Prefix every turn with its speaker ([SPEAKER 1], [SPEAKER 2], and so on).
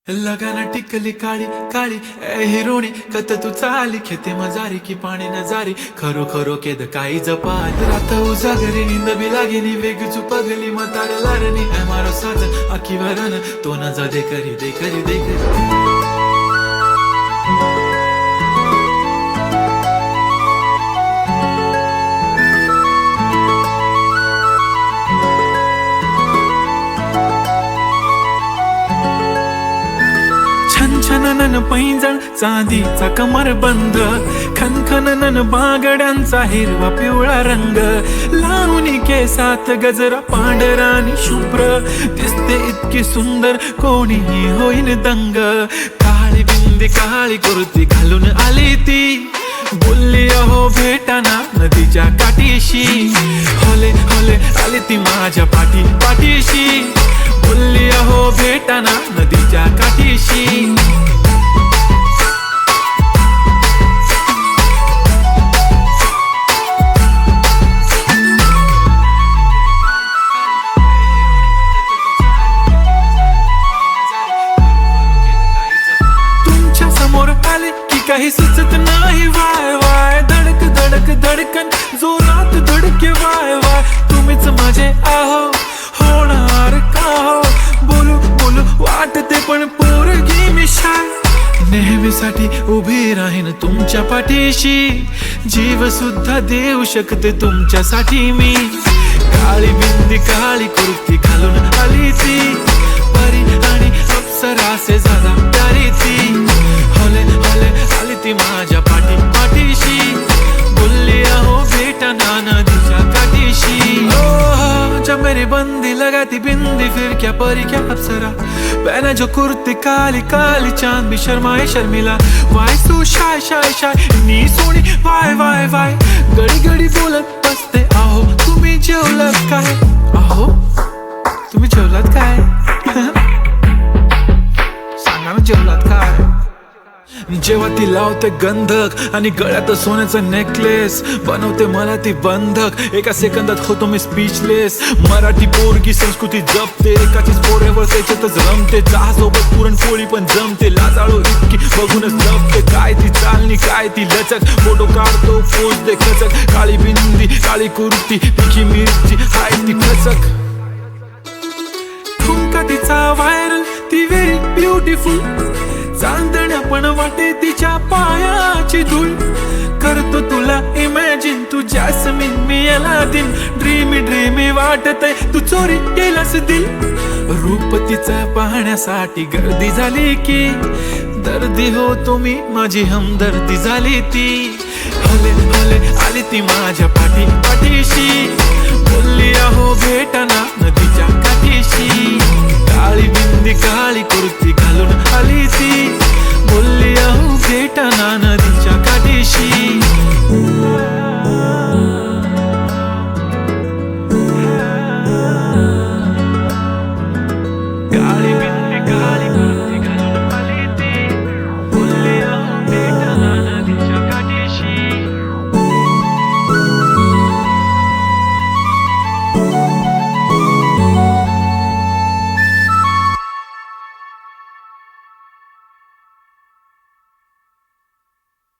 [SPEAKER 1] लगाना टिकली काळी काळी ए हिरोणी कत तू चाली खेते मजारी की पाणी न जारी खरो खरो केद काही जपाल रात उजागरी निंद बी लागेनी वेग चुपगली मतार लारणी ए मारो साज आखी वरण तो न जा दे करी दे करी दे करी छनछनन पैंजण चांदीचा कमर बंद खनखनन बागड्यांचा हिरवा पिवळा रंग लावणी केसात गजरा पांढरानी शुभ्र दिसते इतकी सुंदर कोणीही होईन दंग काळी बिंदी काळी कुर्ती घालून आली ती बोलली अहो भेटाना नदीच्या काठीशी होले होले आली ती माझ्या पाठीशी बोलली अहो भेटाना नदीच्या काठीशी तुमच्या समोर आले की काही सुचत नाही वाय वाय धडक धडक धडकन जोरात धडके वाय वाय तुम्हीच माझे आहो होणार का हो बोलू बोलू वाटते पण पोरगी मी शाय नेहमीसाठी उभी राहीन तुमच्या पाठीशी जीव सुद्धा देऊ शकते तुमच्यासाठी मी काळी बिंदी काळी कुर्ती घालून आली ती परी आणि अप्सरासे झाला प्यारी ती होले होले आली ती माझ्या पाठीशी बोलली अहो भेटना नदीच्या काठीशी जब मेरी बंदी लगाती बिंदी फिर क्या परी क्या अप्सरा पहने जो कुर्ती काली काली चांद भी शर्माए शर्मिला why so shy shy shy नी सोनी वाय वाय वाय गडी गडी बोलत बसते अहो तुम्ही जेवलात काय अहो तुम्ही जेवलात काय सांगा ना जेवलात काय जेव्हा ती लावते गंधक आणि गळ्यात सोन्याचं नेकलेस बनवते मला ती बंधक एका सेकंदात होतो मी स्पीचलेस मराठी पोरगी संस्कृती जपते एकाचीच पोरेवर त्याच्यातच रमते चहासोबत पुरणपोळी पण जमते लाजाळू इतकी बघूनच जपते काय ती चालणी काय ती लचक फोटो काढतो पोज दे खचक काळी बिंदी काळी कुर्ती तिखी मिरची हाय ती खचक ठुमका तिचा व्हायरल ती व्हेरी ब्युटिफुल चांदण्या पण वाटे तिच्या पायाची धूळ करतो तुला इमॅजिन तू जॅस्मिन मी अलादीन ड्रीमी ड्रीमी वाटतय तू चोरी केलास दिल रूप तिचं पाहण्यासाठी गर्दी झाली की दर्दी हो तुम्ही माझी हमदर्दी झाली ती हले हले आली ती माझ्या पाठीशी बोलली अहो भेटना नदीच्या